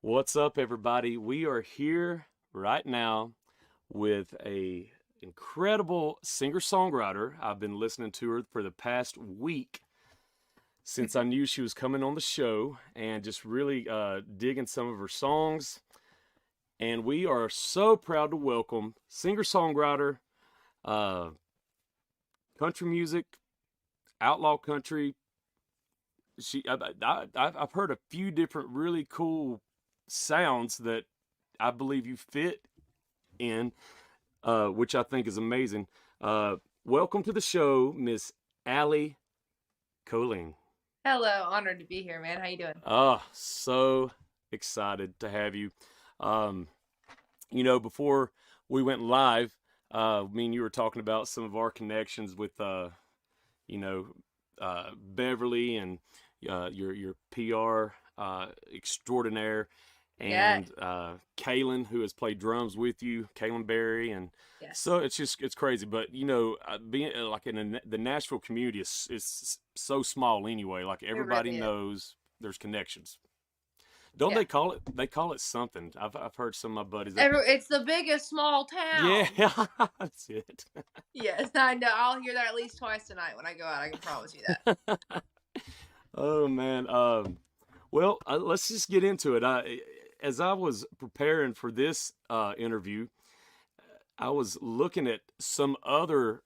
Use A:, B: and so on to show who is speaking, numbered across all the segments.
A: What's up, everybody? We are here right now with a incredible singer-songwriter. I've been listening to her for the past week since I knew she was coming on the show and just really digging some of her songs. And we are so proud to welcome singer-songwriter, uh, country music, outlaw country. I've heard a few different really cool sounds that I believe you fit in, which I think is amazing. Welcome to the show, Miss Allie Colleen.
B: Hello, honored to be here, man. How you doing?
A: So excited to have you. Um, Before we went live, me and you were talking about some of our connections with, you know, Beverly and your PR extraordinaire,
B: Yeah,
A: and Kaylin, who has played drums with you, Kaylin Berry, and
B: yes.
A: so it's crazy. But being like the Nashville community is so small anyway. Like
B: It
A: everybody
B: really is.
A: knows there's connections. Don't
B: Yeah.
A: they call it? They call it something. I've heard some of my buddies that.
B: It's the biggest small
A: Yeah,
B: town.
A: that's it.
B: Yes, I know. I'll hear that at least twice tonight when I go out. I can promise you that.
A: Oh man. Let's just get into it. As I was preparing for this interview, I was looking at some other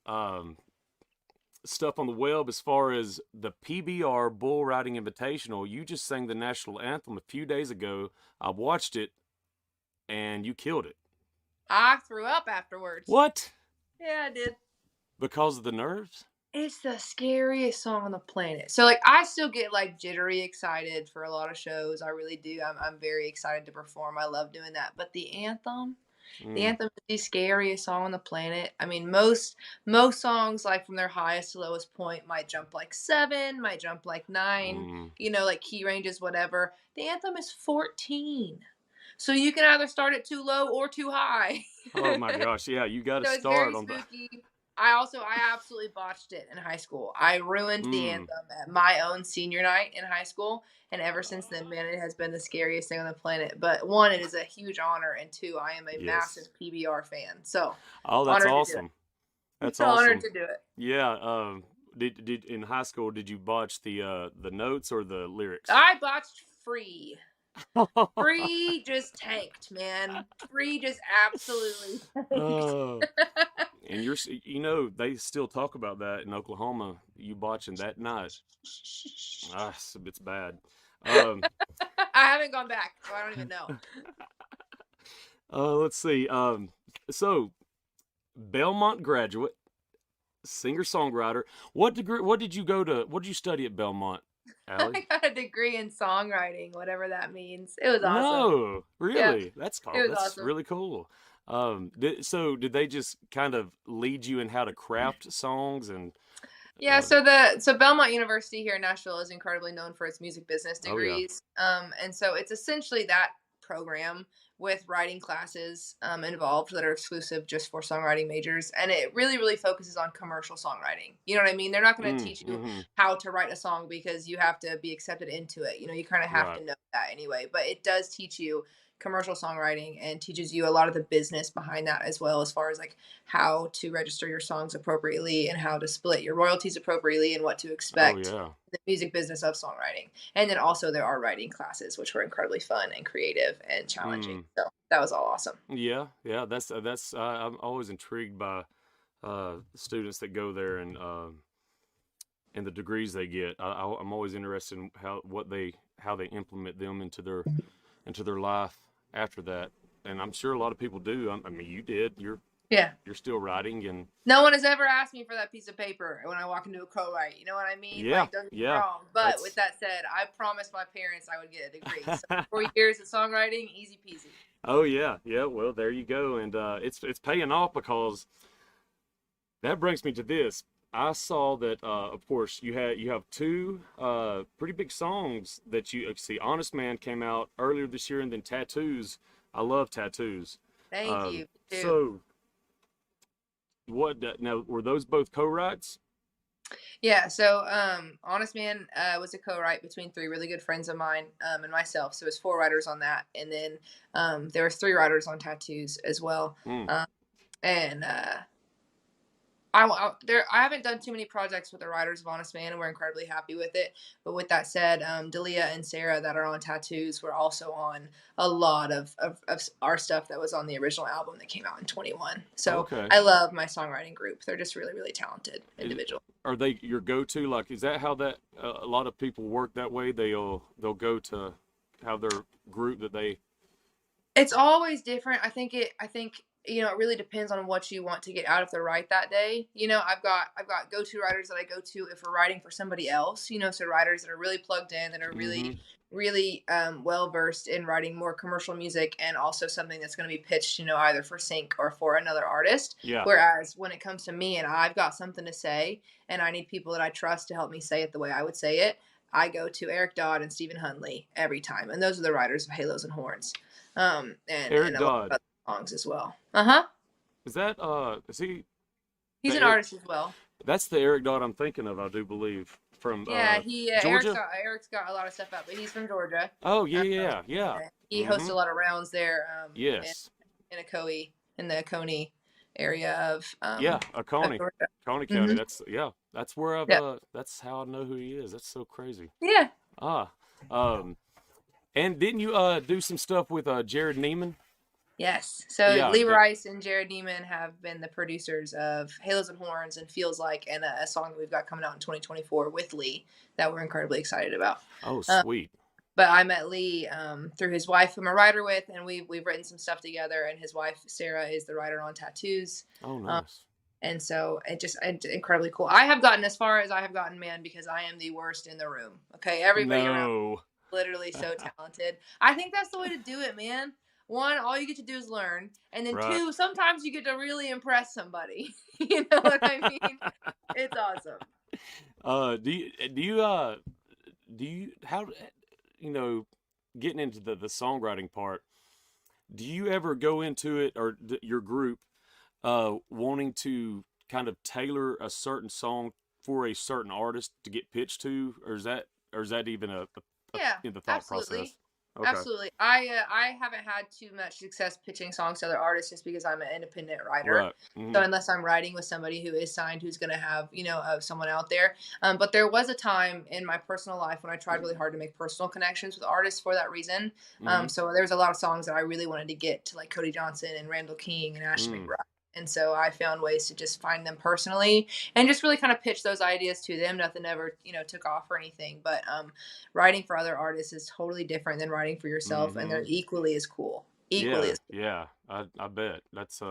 A: stuff on the web as far as the PBR Bull Riding Invitational. You just sang the national anthem a few days ago. I watched it, and you killed it.
B: I threw up afterwards.
A: What?
B: Yeah, I did.
A: Because of the nerves?
B: It's the scariest song on the planet. So like I still get like jittery excited for a lot of shows. I really do. I'm very excited to perform. I love doing that. But the anthem, the
A: Mm,
B: anthem is the scariest song on the planet. I mean, most songs like from their highest to lowest point might jump like 7, might jump like 9,
A: mm.
B: like key ranges, whatever. The anthem is 14. So you can either start it too low or too high.
A: Oh my gosh! Yeah, you got to
B: So it's
A: start
B: very
A: on the.
B: spooky. I absolutely botched it in high school. I ruined the
A: Mm,
B: anthem at my own senior night in high school, and ever since then, man, it has been the scariest thing on the planet. But one, it is a huge honor, and two, I am a
A: yes.
B: massive PBR fan. So
A: Oh, that's
B: honored to do
A: awesome.
B: it.
A: That's
B: Honored
A: awesome.
B: to do it.
A: Yeah. Did in high school did you botch the notes or the lyrics?
B: I botched free. Free just tanked, man. Free just absolutely tanked.
A: Oh, and they still talk about that in Oklahoma. You botching that night. It's bad. Um,
B: I haven't gone back, so I don't even know.
A: let's see. So Belmont graduate, singer songwriter. What degree? What did you go to? What did you study at Belmont, Allie?
B: I got a degree in songwriting, whatever that means. It was awesome.
A: No,
B: Yeah,
A: really. That's
B: it
A: cool.
B: was
A: That's
B: awesome.
A: really cool. Did they just kind of lead you in how to craft songs and?
B: Yeah,
A: Uh,
B: so Belmont University here in Nashville is incredibly known for its music business
A: oh yeah.
B: degrees. And so it's essentially that program with writing classes involved that are exclusive just for songwriting majors. And it really, really focuses on commercial songwriting. You know what I mean? They're not going to teach you
A: Mm-hmm.
B: how to write a song because you have to be accepted into it. You kind of have
A: Right.
B: to know that anyway. But it does teach you commercial songwriting and teaches you a lot of the business behind that as well, as far as like how to register your songs appropriately and how to split your royalties appropriately and what to
A: Oh
B: expect
A: yeah.
B: in the music business of songwriting. And then also there are writing classes which were incredibly fun and creative and challenging.
A: Mm.
B: So that was all awesome.
A: Yeah. Yeah. That's. I'm always intrigued by students that go there and the degrees they get. I'm always interested in how they implement them into their life after that. And I'm sure a lot of people do. I mean, you did.
B: Yeah.
A: You're still writing, and
B: No one has ever asked me for that piece of paper when I walk into a co-write. You know what I mean?
A: yeah,
B: Like, don't get me
A: yeah.
B: wrong. But with
A: That's
B: that said, I promised my parents I would get a degree. So 4 years of songwriting, easy peasy.
A: oh yeah, yeah. Well, there you go, and it's paying off because that brings me to this. I saw that, of course, you have two pretty big songs that you see. Honest Man came out earlier this year, and then Tattoos. I love Tattoos.
B: Thank
A: Um,
B: you. Too.
A: so what now? Were those both co-writes?
B: Yeah, so Honest Man was a co-write between three really good friends of mine and myself. So it was four writers on that, and then there was three writers on Tattoos as well.
A: Mm.
B: Um, and I haven't done too many projects with the writers of Honest Man, and we're incredibly happy with it. But with that said, Dalia and Sarah that are on Tattoos were also on a lot of our stuff that was on the original album that came out in 21. So
A: Okay.
B: I love my songwriting group. They're just really, really talented
A: Is,
B: individuals.
A: are they your go-to? Like, is that how that a lot of people work that way? They'll go to have their group that they.
B: It's always different. I think it really depends on what you want to get out of the write that day. I've got go-to writers that I go to if we're writing for somebody else, so writers that are really plugged in, that are
A: Mm-hmm.
B: really well versed in writing more commercial music, and also something that's going to be pitched, either for sync or for another artist.
A: Yeah.
B: Whereas when it comes to me and I've got something to say and I need people that I trust to help me say it the way I would say it, I go to Eric Dodd and Stephen Hundley every time. And those are the writers of Halos and Horns. And
A: Eric
B: a lot
A: Dodd.
B: of other songs as well. Uh-huh.
A: Is that is he
B: He's
A: the
B: an
A: Eric?
B: artist as well.
A: That's the Eric Dodd I'm thinking of. I do believe from
B: Yeah,
A: Georgia.
B: Eric's got a lot of stuff out, but he's from Georgia.
A: Oh yeah,
B: Um,
A: yeah.
B: he hosts a lot of rounds there.
A: Yes.
B: In the Coney area
A: Yeah,
B: of
A: Coney
B: Georgia.
A: County.
B: Mm-hmm.
A: That's where I've
B: Yeah.
A: that's how I know who he is. That's so crazy.
B: Yeah.
A: Ah, um, and didn't you do some stuff with Jared Neiman?
B: Yes. So
A: Yeah,
B: Lee Rice and Jared Neiman have been the producers of Halos and Horns and Feels Like, and a song that we've got coming out in 2024 with Lee that we're incredibly excited about.
A: Oh, sweet.
B: But I met Lee through his wife, who I'm a writer with, and we've written some stuff together. And his wife Sarah is the writer on Tattoos.
A: Oh, nice.
B: And so it's incredibly cool. I have gotten as far as I have gotten, man, because I am the worst in the room. Okay, everybody around
A: No.
B: literally so talented. I think that's the way to do it, man. One, all you get to do is learn, and then
A: Right.
B: two, sometimes you get to really impress somebody. You know what I mean? It's awesome.
A: Do you how getting into the songwriting part? Do you ever go into it or your group wanting to kind of tailor a certain song for a certain artist to get pitched to, or is that even
B: Yeah,
A: in the thought
B: absolutely.
A: process? Okay.
B: Absolutely. I haven't had too much success pitching songs to other artists just because I'm an independent writer.
A: Right. Mm-hmm.
B: So unless I'm writing with somebody who is signed, who's going to have, someone out there. But there was a time in my personal life when I tried really hard to make personal connections with artists for that reason.
A: Mm-hmm.
B: So there was a lot of songs that I really wanted to get to, like Cody Johnson and Randall King and Ashley McBride. And so I found ways to just find them personally and just really kind of pitch those ideas to them. Nothing ever, took off or anything. But writing for other artists is totally different than writing for yourself,
A: Mm-hmm.
B: and they're equally as cool.
A: Yeah, I bet that's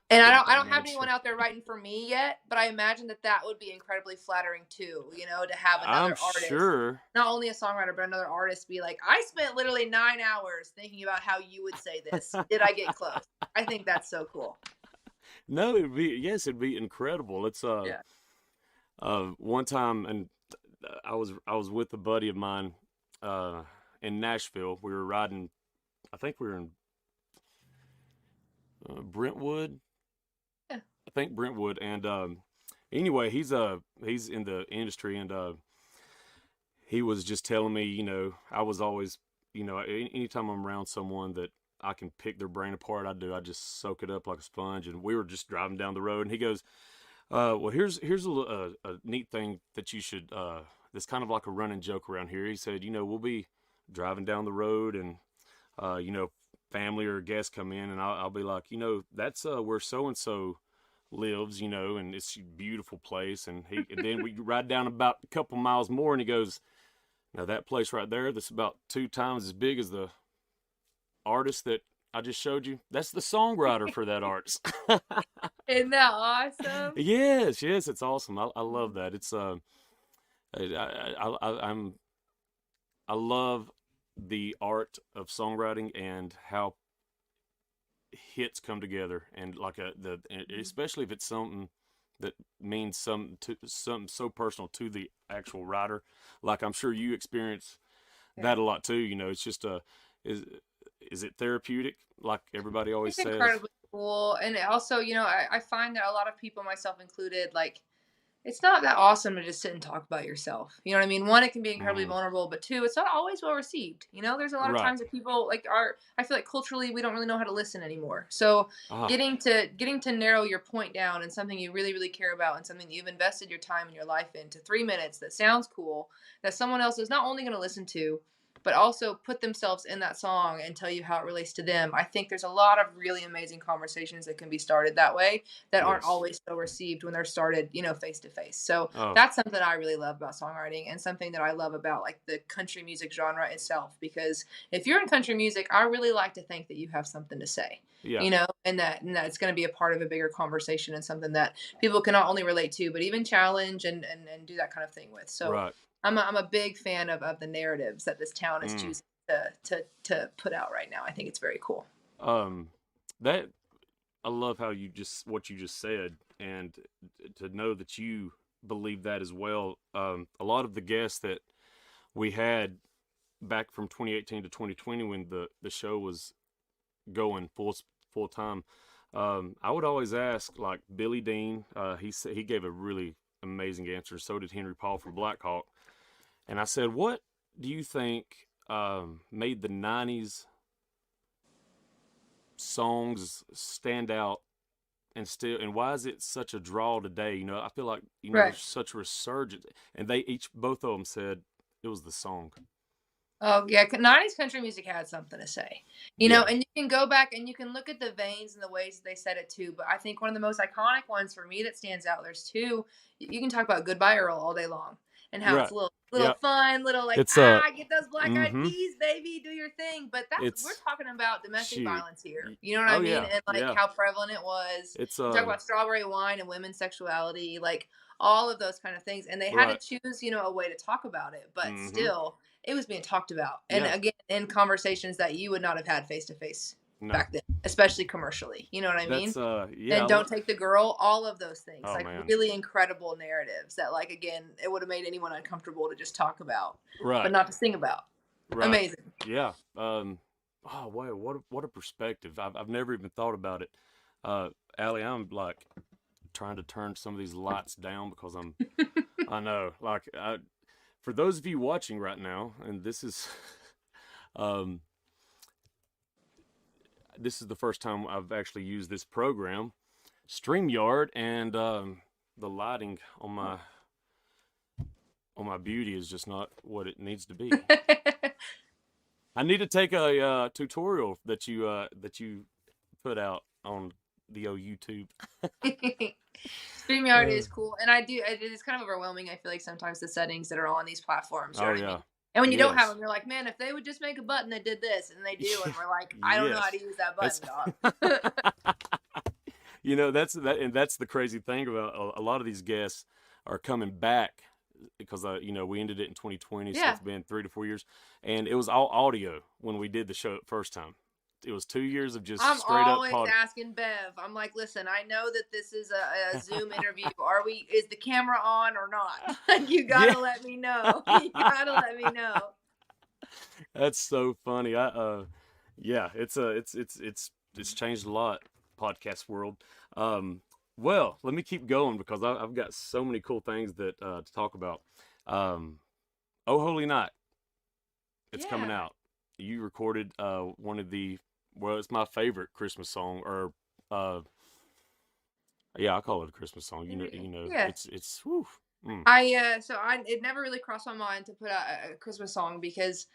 B: And I don't have anyone out there writing for me yet, but I imagine that would be incredibly flattering too, to have another artist.
A: Sure.
B: Not only a songwriter, but another artist be like, I spent literally 9 hours thinking about how you would say this. Did I get close? I think that's so cool.
A: No, it'd be incredible. It's one time, and I was with a buddy of mine in Nashville. We were riding, I think we were in Brentwood.
B: Yeah.
A: I think Brentwood, and anyway, he's in the industry, and he was just telling me, I was always, anytime I'm around someone that I can pick their brain apart, I just soak it up like a sponge. And we were just driving down the road, and he goes, well, here's a neat thing that you should, that's kind of like a running joke around here. He said, we'll be driving down the road, and family or guests come in, and I'll be like, that's where so-and-so lives, and it's a beautiful place. And then we ride down about a couple miles more, and he goes, now that place right there, that's about 2 times as big as the artist that I just showed you, that's the songwriter for that artist.
B: Isn't that awesome?
A: Yes, it's awesome. I love that. It's I love the art of songwriting and how hits come together, and like especially if it's something that means something so personal to the actual writer. Like I'm sure you experience that a lot too. It's just is it therapeutic? Like everybody always says.
B: Incredibly cool. And also, I find that a lot of people, myself included, like It's not that awesome to just sit and talk about yourself. You know what I mean? One, it can be incredibly
A: Mm,
B: vulnerable, but two, it's not always well received. You know, there's a lot of
A: right.
B: times that people like are. I feel like culturally, we don't really know how to listen anymore. So
A: Ah,
B: getting to narrow your point down and something you really really care about and something that you've invested your time and your life into 3 minutes that sounds cool that someone else is not only going to listen to, but also put themselves in that song and tell you how it relates to them. I think there's a lot of really amazing conversations that can be started that way that aren't
A: yes.
B: always so received when they're started, face to face. So
A: Oh,
B: that's something I really love about songwriting and something that I love about like the country music genre itself. Because if you're in country music, I really like to think that you have something to say,
A: yeah.
B: and that it's going to be a part of a bigger conversation and something that people can not only relate to, but even challenge and do that kind of thing with. So
A: Right.
B: I'm a big fan of the narratives that this town is
A: Mm.
B: choosing to put out right now. I think it's very cool.
A: Um, that I love how what you just said, and to know that you believe that as well. A lot of the guests that we had back from 2018 to 2020 when the show was going full time, I would always ask like Billy Dean. He gave a really amazing answer. So did Henry Paul from Black Hawk. And I said, what do you think made the '90s songs stand out and why is it such a draw today? I feel like
B: Right.
A: there's such a resurgence, and both of them said it was the song.
B: Oh yeah, 90s country music had something to say,
A: Yeah,
B: and you can go back and you can look at the veins and the ways that they said it too. But I think one of the most iconic ones for me that stands out, there's two. You can talk about Goodbye Earl all day long, and how it's
A: right.
B: a little
A: Yeah,
B: fun, little like
A: it's
B: get those black eyed
A: mm-hmm.
B: peas, baby, do your thing. But we're
A: It's
B: talking about domestic
A: shoot.
B: violence here. You know what I
A: Oh
B: mean?
A: yeah,
B: And like
A: yeah.
B: how prevalent it was.
A: It's
B: You talk about strawberry wine and women's sexuality, like all of those kind of things, and they had to
A: right.
B: choose, a way to talk about it, but
A: Mm-hmm.
B: still it was being talked about. And
A: Yeah.
B: again, in conversations that you would not have had face to face
A: No,
B: back then, especially commercially. You know what I mean?
A: that's yeah.
B: And Don't Take the Girl, all of those things,
A: Oh
B: like
A: man.
B: really incredible narratives that, like, again, it would have made anyone uncomfortable to just talk about, but
A: Right.
B: not to sing about.
A: Right.
B: Amazing.
A: Yeah. Oh wait, what a perspective. I've never even thought about it. Allie, I'm like trying to turn some of these lights down because I know, like, for those of you watching right now, and um, this is the first time I've actually used this program, StreamYard, and the lighting on my beauty is just not what it needs to be. I need to take a tutorial that you put out on the old YouTube.
B: StreamYard
A: Uh,
B: is cool, and it is kind of overwhelming. I feel like sometimes the settings that are on these platforms, you know
A: oh
B: what I mean?
A: yeah,
B: And when you don't have
A: yes,
B: them, you're like, man, if they would just make a button that did this, and they do, and we're like, I don't know how
A: yes.
B: to use that
A: That's
B: button, dog.
A: that's the crazy thing about a lot of these guests are coming back because we ended it in 2020, so
B: Yeah.
A: it's been 3 to 4 years, and it was all audio when we did the show the first time. It was 2 years of just
B: I'm
A: straight up
B: always
A: pod.
B: asking Bev. I'm like, listen, I know that this is a Zoom interview. Is the camera on or not? Like, you
A: Yeah,
B: gotta let me know. You gotta let me know.
A: that's so funny. Yeah, it's changed a lot, podcast world. Um, well, let me keep going because I've got so many cool things that to talk about. Um, Oh Holy Night, it's coming
B: Yeah.
A: out. You recorded one of it's my favorite Christmas song, or yeah, I call it a Christmas song.
B: Yeah.
A: It's whew, mm,
B: It never really crossed my mind to put out a Christmas song because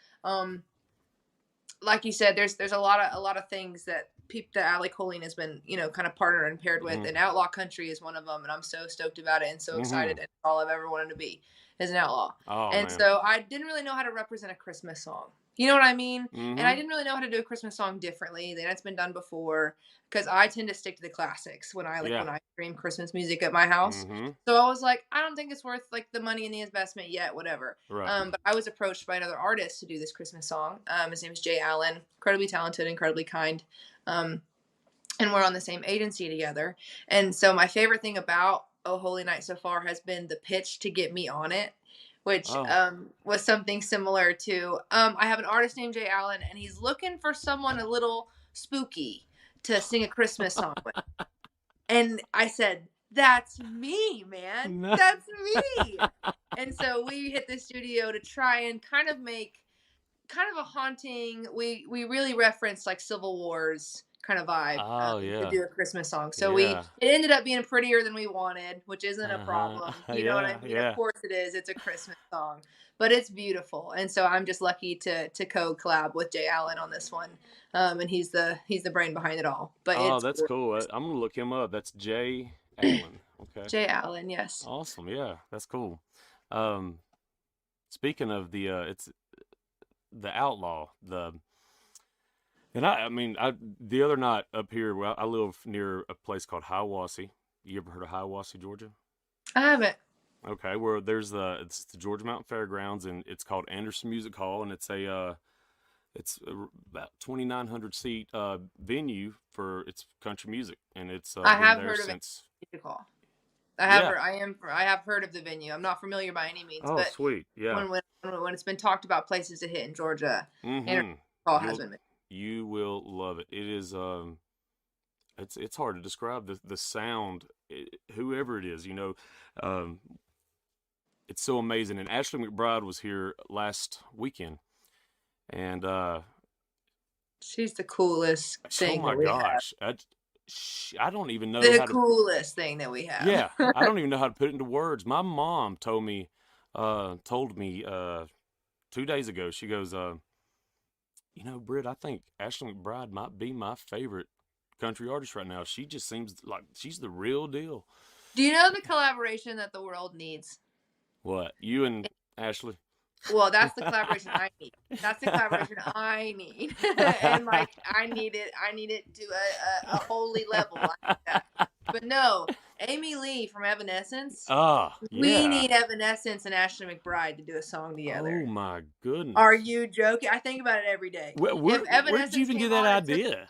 B: like you said, there's a lot of things that Allie Colleen has been, kind of partnered and paired with,
A: mm,
B: and outlaw country is one of them, and I'm so stoked about it and so
A: mm-hmm.
B: excited, and all I've ever wanted to be is an outlaw.
A: Oh
B: And
A: man,
B: so I didn't really know how to represent a Christmas song. You know what I mean? And I
A: mm-hmm.
B: didn't really know how to do a Christmas song differently than it's been done before because I tend to stick to the classics
A: Yeah,
B: when I stream Christmas music at my house.
A: mm-hmm.
B: So I was like, I don't think it's worth like the money and the investment yet, whatever.
A: Right.
B: But I was approached by another artist to do this Christmas song. His name is Jay Allen, incredibly talented, incredibly kind. Um, and we're on the same agency together. And so my favorite thing about Oh Holy Night so far has been the pitch to get me on it, which
A: Oh,
B: was something similar to I have an artist named Jay Allen, and he's looking for someone a little spooky to sing a Christmas song with. And I said, that's me, man.
A: No.
B: That's me. And so we hit the studio to try and kind of make kind of a haunting. We really referenced like Civil Wars kind of vibe
A: Oh
B: to
A: yeah.
B: do a Christmas song. So
A: Yeah.
B: it ended up being prettier than we wanted, which isn't a
A: Uh-huh.
B: problem. You know what I
A: Yeah,
B: mean? Of
A: yeah.
B: course it is. It's a Christmas song, but it's beautiful. And so I'm just lucky to co-collab with Jay Allen on this one. And he's the brain behind it all. But
A: Oh,
B: it's
A: that's cool. I'm gonna look him up. That's Jay Allen. Okay.
B: Jay Allen, yes.
A: Awesome. Yeah, that's cool. Um, speaking of it's the Outlaw, I mean, the other night up here, well, I live near a place called Hiawassee. You ever heard of Hiawassee, Georgia?
B: I haven't.
A: Okay, where it's the Georgia Mountain Fairgrounds, and it's called Anderson Music Hall, and it's about 2,900 seat venue for its country music, and it's
B: I
A: been
B: have
A: there
B: heard of it.
A: since.
B: I
A: Yeah.
B: heard, I have heard of the venue. I'm not familiar by any means,
A: Oh,
B: but
A: sweet. Yeah.
B: when it's been talked about places to hit in Georgia,
A: Mm-hmm.
B: Anderson Hall has been.
A: You will love it. It is it's hard to describe the sound. Whoever it is, um, it's so amazing. And Ashley McBride was here last weekend, and
B: She's the coolest
A: oh
B: thing
A: my
B: that we have.
A: gosh, I don't even know
B: The
A: how to.
B: coolest thing that we have.
A: Yeah, I don't even know how to put it into words. My mom told me 2 days ago. She goes, Britt, I think Ashley McBride might be my favorite country artist right now. She just seems like she's the real deal.
B: Do you know the collaboration that the world needs?
A: What, you and Ashley?
B: Well, that's the collaboration I need. That's the collaboration I need. And like I need it to a holy level. I need that. But no, Amy Lee from Evanescence. We
A: Yeah.
B: need Evanescence and Ashley McBride to do a song together.
A: Oh my goodness.
B: Are you joking? I think about it every day.
A: Where did you even get that idea?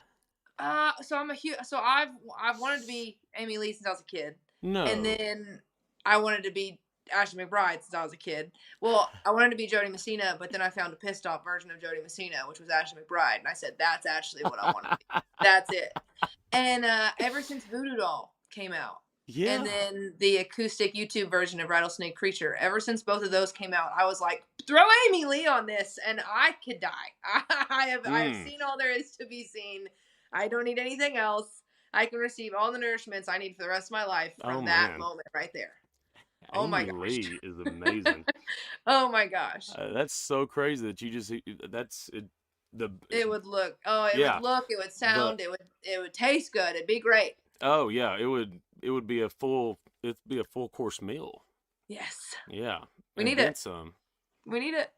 B: So I've wanted to be Amy Lee since I was a kid.
A: No.
B: And then I wanted to be Ashley McBride since I was a kid. Well, I wanted to be Jody Messina, but then I found a pissed off version of Jody Messina, which was Ashley McBride, and I said, "That's actually what I want to be. That's it." And ever since Voodoo Doll came out,
A: Yeah.
B: and then the acoustic YouTube version of Rattlesnake Creature, ever since both of those came out, I was like, "Throw Amy Lee on this, and I could die." I have seen all there is to be seen. I don't need anything else. I can receive all the nourishments I need for the rest of my life from that moment right there. Oh my gosh.
A: Amy Lee is amazing.
B: Oh my gosh.
A: That's so crazy that you just that's it.
B: It would look. Oh, it would look. It would sound. It would taste good. It'd be great.
A: Oh yeah, it would be a full. It'd be a full course meal.
B: Yes.
A: Yeah.
B: We need it.
A: Some.
B: We need it.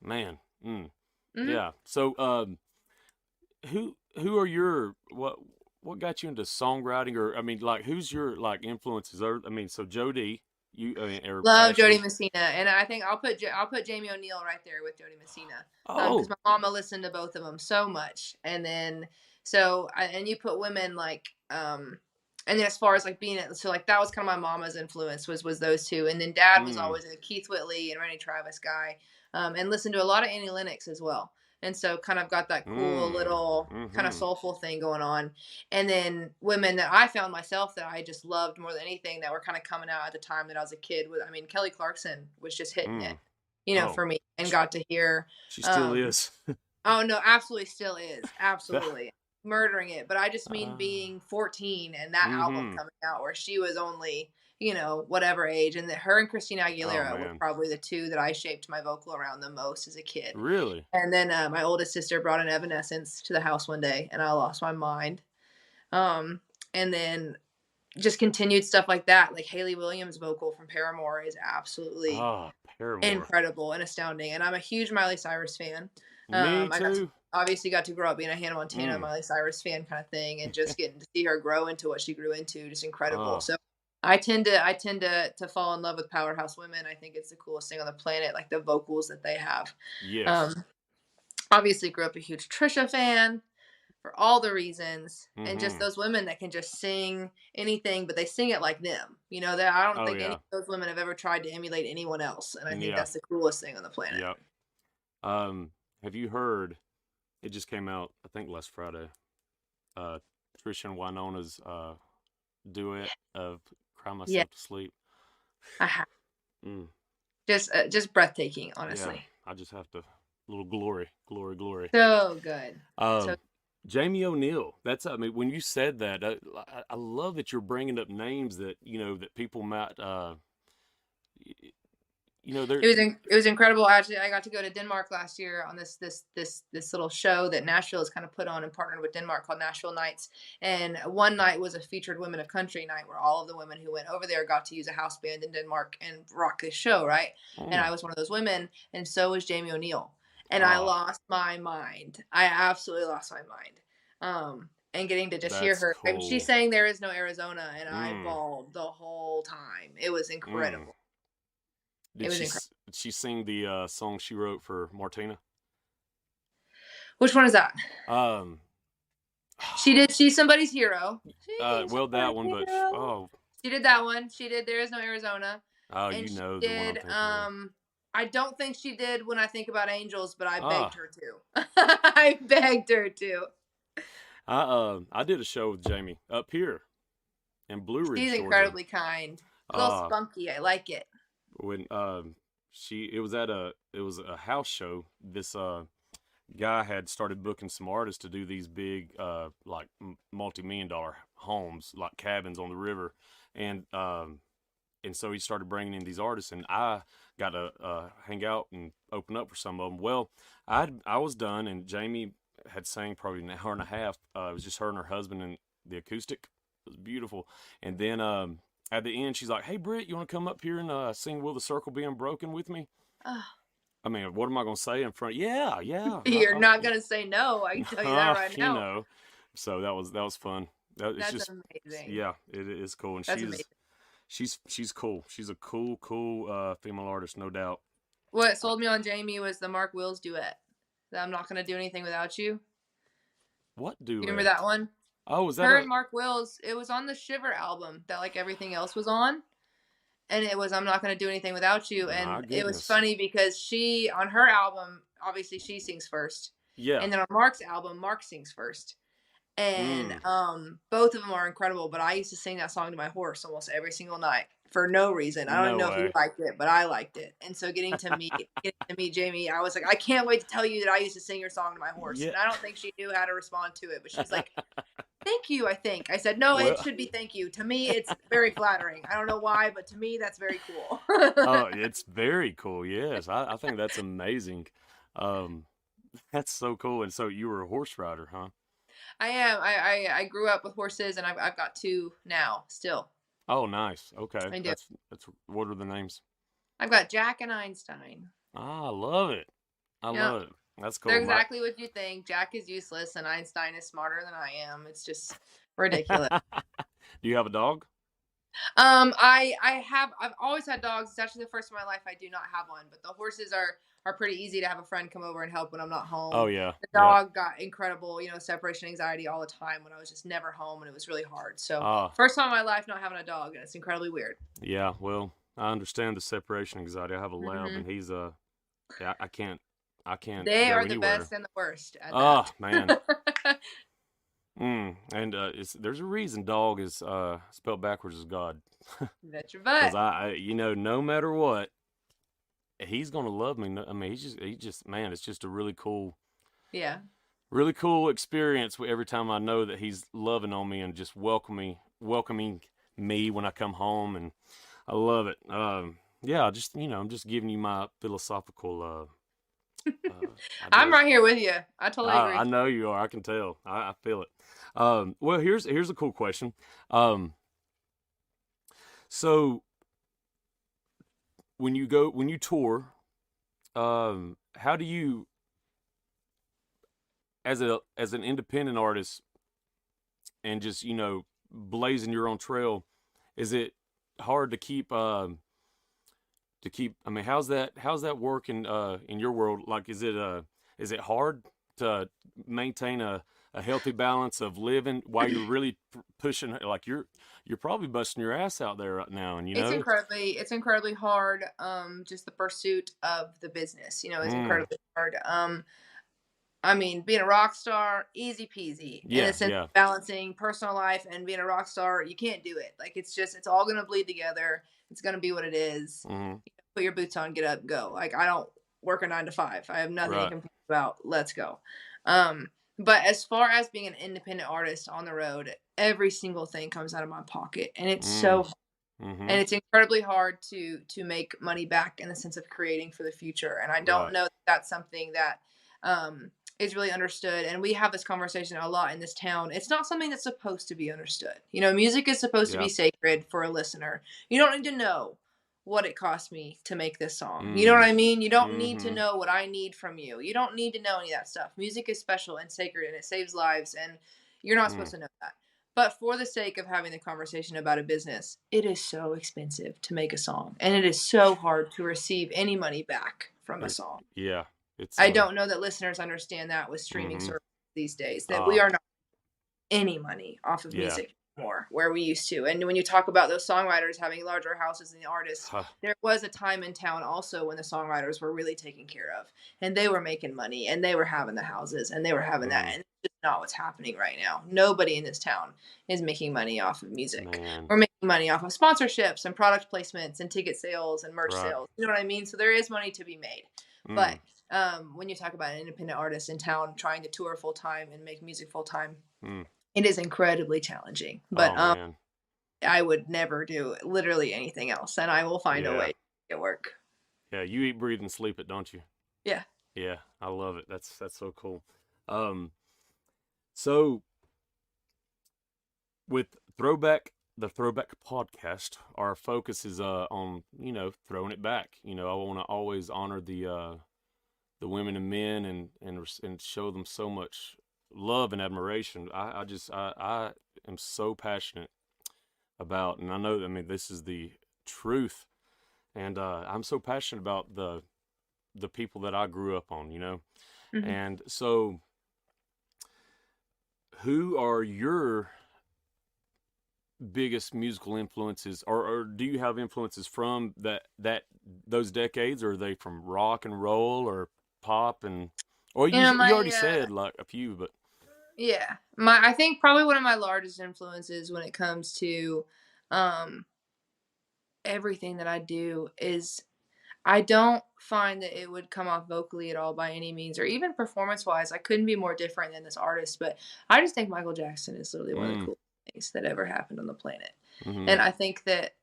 A: Man.
B: Mm-hmm.
A: Yeah. So who are your what got you into songwriting, or I mean, like, who's your like influences? I mean, so Jody,
B: love Jody Messina, and I think I'll put Jamie O'Neill right there with Jody Messina. Because my mama listened to both of them so much, and then and you put women like and then as far as like being so like that was kind of my mama's influence was those two, and then Dad was always a Keith Whitley and Randy Travis guy, and listened to a lot of Annie Lennox as well. And so kind of got that cool little kind of soulful thing going on. And then women that I found myself that I just loved more than anything that were kind of coming out at the time that I was a kid. Kelly Clarkson was just hitting it, for me, and got to hear.
A: She still is.
B: Oh, no, absolutely still is. Absolutely. Murdering it. But I just mean being 14 and that album coming out where she was only, whatever age. And that her and Christina Aguilera were probably the two that I shaped my vocal around the most as a kid.
A: Really?
B: And then my oldest sister brought an Evanescence to the house one day and I lost my mind. And then just continued stuff like that. Like Hayley Williams' vocal from Paramore is absolutely incredible and astounding. And I'm a huge Miley Cyrus fan.
A: Me too.
B: Obviously got to grow up being a Hannah Montana Miley Cyrus fan kind of thing, and just getting to see her grow into what she grew into, just incredible. So I tend to fall in love with powerhouse women. I think it's the coolest thing on the planet, like the vocals that they have.
A: Yes.
B: Obviously grew up a huge Trisha fan for all the reasons, and just those women that can just sing anything, but they sing it like them. That I don't think any of those women have ever tried to emulate anyone else, and I think that's the coolest thing on the planet.
A: Yep. Have you heard? It just came out, I think, last Friday. Trisha and Wynonna's duet of cry
B: Yeah,
A: myself to sleep.
B: I have.
A: Mm,
B: Just breathtaking,
A: yeah,
B: honestly.
A: I just have to little glory, glory, glory.
B: So good. So
A: Um, Jamie O'Neill. That's I mean, when you said that, I love that you're bringing up names that that people might y- they're
B: it was incredible. Actually, I got to go to Denmark last year on this little show that Nashville has kind of put on and partnered with Denmark called Nashville Nights. And one night was a featured Women of Country night where all of the women who went over there got to use a house band in Denmark and rock this show, right? And
A: mm,
B: I was one of those women, and so was Jamie O'Neill. And I
A: ah,
B: lost my mind. I absolutely lost my mind. And getting to just hear
A: that's
B: her. I mean, she
A: cool.
B: sang "There Is No Arizona," and I
A: Mm,
B: bawled the whole time. It was
A: mm.
B: incredible. It
A: Did
B: was incredible.
A: she sing the song she wrote for Martina?
B: Which one is that?
A: Um,
B: She did She's Somebody's Hero. She's
A: well, that
B: Somebody's
A: one, but
B: Hero. She did that one. She did There Is No Arizona.
A: you
B: And she
A: know the one I'm
B: did
A: thinking of.
B: I don't think she did When I Think About Angels, but I begged
A: Ah,
B: her to. I begged her to.
A: I did a show with Jamie up here in Blue
B: She's
A: Ridge, Georgia.
B: incredibly kind. A little
A: Uh,
B: spunky. I like it.
A: when it was at a house show. This guy had started booking some artists to do these big like multi-million-dollar homes, like cabins on the river, and so he started bringing in these artists, and I got to hang out and open up for some of them. Well, I was done, and Jamie had sang probably an hour and a half. It was just her and her husband and the acoustic. It was beautiful. And then at the end, she's like, "Hey, Britt, you want to come up here and sing 'Will the Circle Be Unbroken' with me?"
B: Oh,
A: I mean, what am I going to say in front? Yeah, yeah.
B: you're not going to say no. I can tell you that right
A: you
B: now.
A: know. So that was fun. It's
B: That's
A: just
B: amazing.
A: yeah, it is cool, and
B: That's amazing.
A: she's cool. She's a cool female artist, no doubt.
B: What sold me on Jamie was the Mark Wills duet. That I'm Not Gonna Do Anything Without You.
A: What
B: You remember that
A: duet?
B: one?
A: Oh, is that
B: Her
A: a?
B: and Mark Wills. It was on the Shiver album that like everything else was on, and it was I'm Not Gonna Do Anything Without You.
A: My
B: And it was
A: goodness.
B: funny because she on her album obviously she sings first,
A: Yeah.
B: and then on Mark's album Mark sings first. And
A: Mm.
B: both of them are incredible. But I used to sing that song to my horse almost every single night for no reason. I don't even
A: No
B: know if he
A: way.
B: liked it, but I liked it. And so getting to meet Jamie, I was like, I can't wait to tell you that I used to sing your song to my horse.
A: Yeah.
B: And I don't think she knew how to respond to it, but she's like, "Thank you." I think I said, "No, it
A: Well,
B: should be thank you." To me, it's very flattering. I don't know why, but to me, that's very cool.
A: oh, it's very cool. Yes, I think that's amazing. Um, that's so cool. And so you were a horse rider, huh?
B: I am. I grew up with horses, and I've got two now. Still,
A: Oh, nice. Okay,
B: I do.
A: that's what are the names?
B: I've got Jack and Einstein.
A: Ah, I love it. I
B: Yeah,
A: love it. That's
B: they're
A: cool. My
B: exactly what you think. Jack is useless, and Einstein is smarter than I am. It's just ridiculous.
A: Do you have a dog?
B: I've always had dogs. It's actually the first time in my life I do not have one, but the horses are pretty easy to have a friend come over and help when I'm not
A: Oh
B: home.
A: yeah,
B: The
A: yeah.
B: dog got incredible, separation anxiety all the time when I was just never home and it was really hard. So
A: Ah,
B: first time in my life not having a dog, and it's incredibly weird.
A: yeah. Well, I understand the separation anxiety. I have a lab,
B: Hmm
A: and he's yeah, I can't
B: They
A: go
B: are the
A: anywhere.
B: best and the worst at
A: Oh
B: that.
A: man. And there's a reason dog is spelled backwards as God.
B: Bet your
A: Because
B: butt.
A: no matter what, he's gonna love me. I mean, he just man, it's just a
B: Yeah.
A: really cool experience every time I know that he's loving on me and just welcoming me when I come home, and I love it. Yeah, just I'm just giving you my philosophical
B: I'm
A: ideas.
B: right here with you. I totally
A: I
B: agree.
A: know you are. I can tell. I feel it. Well, here's a cool question. So when you tour, how do you as an independent artist and just blazing your own trail, is it hard to keep I mean how's that work in your world? Like is it hard to maintain a healthy balance of living while you're really pushing, like you're probably busting your ass out there right now, and
B: It's incredibly hard. Just the pursuit of the business, is
A: mm,
B: incredibly hard. I mean, being a rock star, easy peasy. In a
A: Yeah,
B: sense,
A: yeah.
B: balancing personal life and being a rock star, you can't do it. Like it's all gonna bleed together. It's gonna be what it is.
A: Mhm.
B: Put your boots on, get up, go. Like I don't work a 9 to 5. I have nothing to
A: Right.
B: complain about. Let's go. Um, but as far as being an independent artist on the road, every single thing comes out of my pocket, and it's
A: Mm.
B: so and
A: Mhm.
B: it's incredibly hard to make money back in the sense of creating for the future. And I don't
A: Right.
B: know that that's something that is really understood. And we have this conversation a lot in this town. It's not something that's supposed to be understood. Music is supposed to be
A: Yeah.
B: sacred for a listener. You don't need to know what it cost me to make this song. You know what
A: Mm.
B: I mean? You don't need to
A: Mhm.
B: know what I need from you. You don't need to know any of that stuff. Music is special and sacred, and it saves lives, and you're not supposed
A: Mm.
B: to know that. But for the sake of having the conversation about a business, it is so expensive to make a song, and it is so hard to receive any money back from a
A: It,
B: song.
A: yeah. It's
B: I don't know that listeners understand that with streaming
A: Mhm.
B: services these days, that we
A: Ah.
B: are not any money off of
A: Yeah.
B: music more where we used to. And when you talk about those songwriters having larger houses than the artists,
A: Huh.
B: there was a time in town also when the songwriters were really taken care of, and they were making money, and they were having the houses, and they were having that.
A: Mm.
B: And it's just not what's happening right now. Nobody in this town is making money off of music.
A: Man.
B: We're making money off of sponsorships and product placements and ticket sales and merch
A: Right.
B: sales. You know what I mean? So there is money to be made. But
A: Mm.
B: when you talk about an independent artist in town trying to tour full time and make music full time,
A: Mm.
B: it is incredibly challenging. But
A: Oh man.
B: I would never do literally anything else, and I will find a way
A: Yeah.
B: to make it work.
A: Yeah. You eat, breathe, and sleep it, don't you?
B: Yeah.
A: Yeah. I love it. That's so cool. Um. So with the Throwback podcast, our focus is on throwing it back. I want to always honor the women and men and show them so much love and admiration. I am so passionate about, and I know, I mean, this is the truth, and I'm so passionate about the people that I grew up on.
B: Mhm.
A: And so, who are your biggest musical influences, or do you have influences from those decades, or are they from rock and roll or pop? And or
B: You know,
A: you
B: my
A: already said like a few, but
B: yeah, my I think probably one of my largest influences when it comes to um everything that I do is I don't find that it would come off vocally at all by any means, or even performance wise. I couldn't be more different than this artist, but I just think Michael Jackson is literally one of the
A: mm,
B: coolest things that ever happened on the planet.
A: mm-hmm,
B: And I think that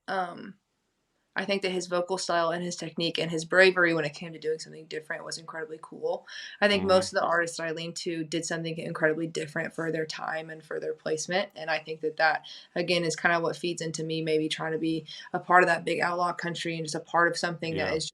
B: his vocal style and his technique and his bravery when it came to doing something different was incredibly cool. I think
A: mm-hmm,
B: most of the artists I lean to did something incredibly different for their time and for their placement. And I think that again is kind of what feeds into me maybe trying to be a part of that big outlaw country and just a part of something that
A: yeah,
B: is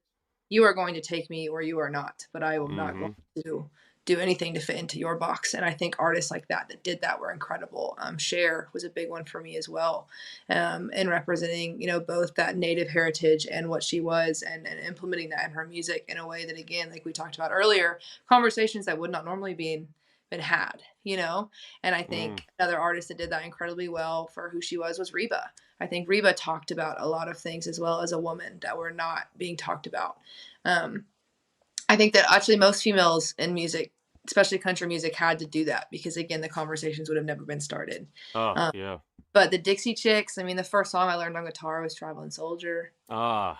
B: you are going to take me or you are not, but I am not
A: mm-hmm,
B: going to do anything to fit into your box. And I think artists like that did that were incredible. Cher was a big one for me as well, in representing both that native heritage and what she was, and implementing that in her music in a way that, again, like we talked about earlier, conversations that would not normally been had. And I
A: mm,
B: think another artist that did that incredibly well for who she was Reba. I think Reba talked about a lot of things as well as a woman that were not being talked about. um, I think that actually most females in music, especially country music, had to do that because, again, the conversations would have never been started.
A: oh
B: Um,
A: yeah,
B: but the Dixie Chicks, I mean, the first song I learned on guitar was Traveling Soldier.
A: ah,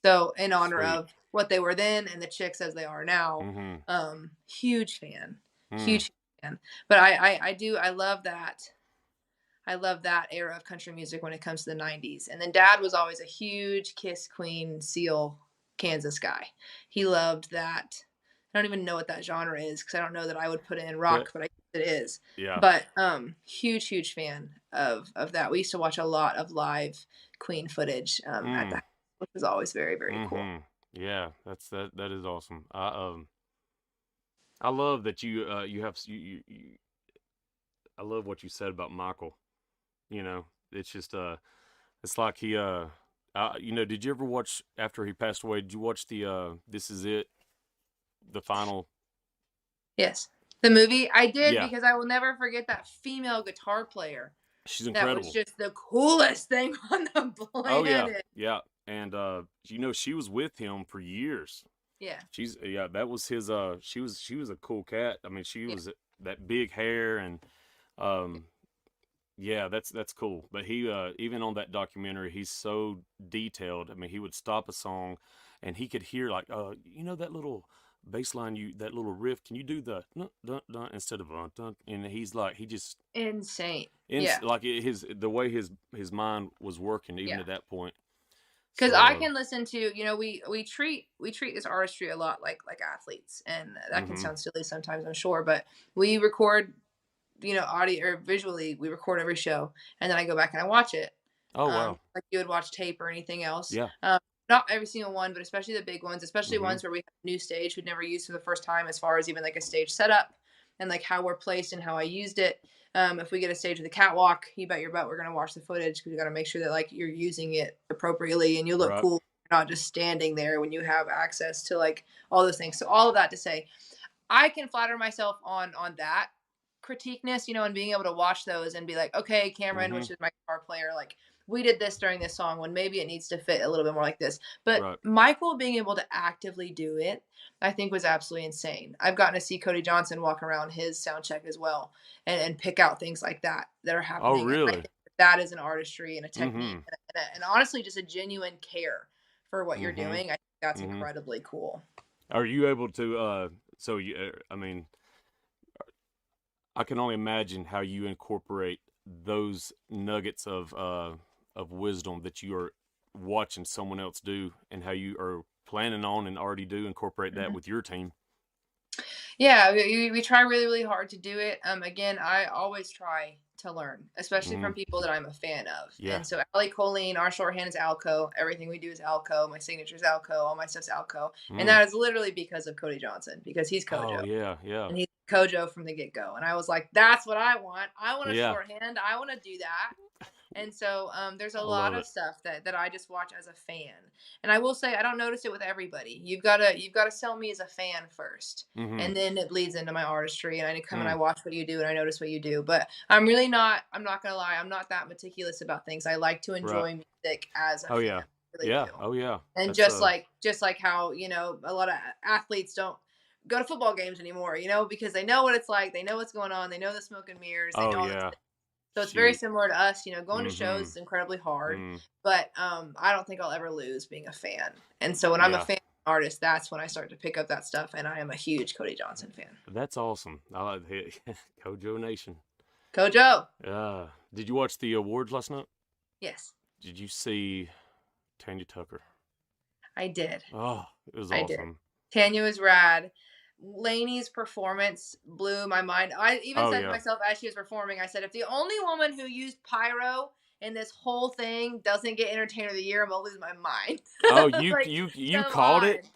B: So in honor
A: sweet,
B: of what they were then and the Chicks as they are now,
A: mm-hmm,
B: huge fan,
A: mm,
B: huge fan. But I love that. I love that era of country music when it comes to the 90s. And then Dad was always a huge Kiss, Queen, Seal, Kansas guy. He loved that. I don't even know what that genre is because I don't know that I would put it in
A: but
B: rock, but I guess it is.
A: yeah,
B: But huge fan of that. We used to watch a lot of live Queen footage at the
A: mm,
B: house, which was always very, very cool.
A: mm-hmm, yeah, that is awesome. I love that you have I love what you said about Michael. It's just it's like did you ever watch after he passed away? Did you watch the This Is It, the final?
B: Yes. The movie I did
A: Yeah,
B: because I will never forget that female guitar player.
A: she's
B: That was
A: incredible.
B: just the coolest thing on the
A: Oh yeah,
B: planet.
A: yeah, and she was with him for years.
B: Yeah.
A: That was his. She was a cool cat. I mean, she
B: Yeah.
A: was that big hair and um, yeah, that's cool. But he even on that documentary, he's so detailed. I mean, he would stop a song, and he could hear like that little bass line, that little riff. Can you do the dun, dun, dun, instead of dun? And he's like he just
B: Insane.
A: in
B: Yeah.
A: like the way his mind was working even
B: Yeah.
A: at that point.
B: Because
A: So
B: I can listen to, we treat this artistry a lot like athletes, and that can
A: hmm
B: sound silly sometimes, I'm sure, but we record, audio or visually, we record every show, and then I go back and I watch it,
A: oh wow,
B: like you would watch tape or anything else.
A: yeah,
B: Not every single one, but especially the big ones, especially
A: hmm
B: ones where we have a new stage we'd never used for the first time, as far as even like a stage setup and like how we're placed and how I used it. If we get a stage with a catwalk, you bet your butt we're gonna watch the footage, because we got to make sure that like you're using it appropriately and you look
A: right,
B: cool, not just standing there when you have access to like all those things. So all of that to say, I can flatter myself on that critiqueness, and being able to watch those and be like, okay, Cameron,
A: hmm
B: which is my guitar player, like we did this during this song when maybe it needs to fit a little bit more like this. But
A: right.
B: Michael being able to actively do it, I think was absolutely insane. I've gotten to see Cody Johnson walk around his sound check as well, and pick out things like that are
A: Oh
B: happening. And I
A: really?
B: think that is an artistry and a technique
A: hmm
B: and honestly just a genuine care for what you're
A: hmm
B: doing. I think that's
A: hmm
B: incredibly cool.
A: Are you able to? I mean, I can only imagine how you incorporate those nuggets of wisdom that you are watching someone else do, and how you are planning on and already do incorporate that
B: Mhm.
A: with your team.
B: Yeah, we try really, really hard to do it. Again, I always try to learn, especially
A: hmm
B: from people that I'm a fan of.
A: Yeah.
B: And so Allie, Colleen, our shorthand is Alco. Everything we do is Alco. My signature is Alco. All my stuff's Alco. And
A: Mm.
B: that is literally because of Cody Johnson, because he's
A: Oh
B: Kojo.
A: yeah, yeah,
B: And he's Kojo from the get-go. And I was like, that's what I want. I want a
A: yeah.
B: shorthand. I want to do that. And so there's a
A: I
B: lot
A: love
B: of
A: it.
B: stuff that I just watch as a fan. And I will say I don't notice it with everybody. You've gotta sell me as a fan first.
A: hmm
B: And then it bleeds into my artistry, and I come and I
A: Mm.
B: watch what you do and I notice what you do. But I'm not gonna lie, I'm not that meticulous about things. I like to
A: Right.
B: enjoy music as a
A: Oh
B: fan.
A: yeah.
B: I really
A: Yeah.
B: do.
A: Oh yeah.
B: And
A: That's
B: just like how, a lot of athletes don't go to football games anymore, because they know what it's like, they know what's going on, they know the smoke and mirrors, they
A: Oh
B: know all this.
A: yeah.
B: So it's very
A: Shoot.
B: similar to us, going to shows
A: hmm
B: is incredibly hard,
A: Mm.
B: but I don't think I'll ever lose being a fan. And so when I'm a
A: Yeah.
B: fan artist, that's when I start to pick up that stuff, and I am a huge Cody Johnson fan.
A: That's awesome. I like it. Kojo Nation.
B: Kojo.
A: Did you watch the awards last night?
B: Yes,
A: Did you see Tanya Tucker?
B: I did.
A: Oh, it was
B: I did.
A: awesome.
B: Tanya was rad. Lainey's performance blew my mind. I even
A: Oh
B: said to
A: yeah.
B: myself as she was performing, I said, if the only woman who used pyro in this whole thing doesn't get Entertainer of the Year, I'm gonna lose my mind.
A: Oh, you
B: Like,
A: you you
B: come
A: called
B: on.
A: it?